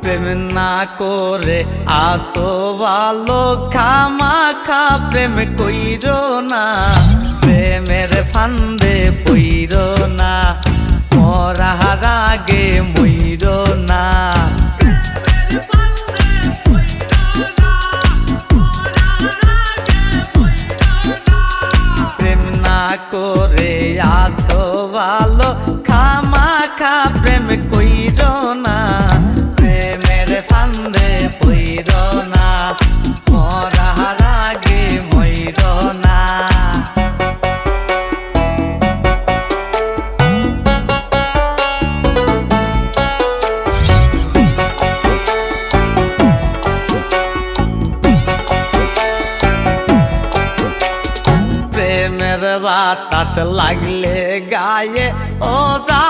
প্রেম না করে আসো ভালো, খামাখা প্রেম কইরো না, প্রেমের ফান্দে পইরো না, মরার আগে মইরো না। প্রেম না করে আছো ভালো, খামাখা প্রেম কইরো না, প্রেমের ফান্দে পইরো না, মরার আগে মইরো না। প্রেমের বাতাস লাগলে গায়ে ও যা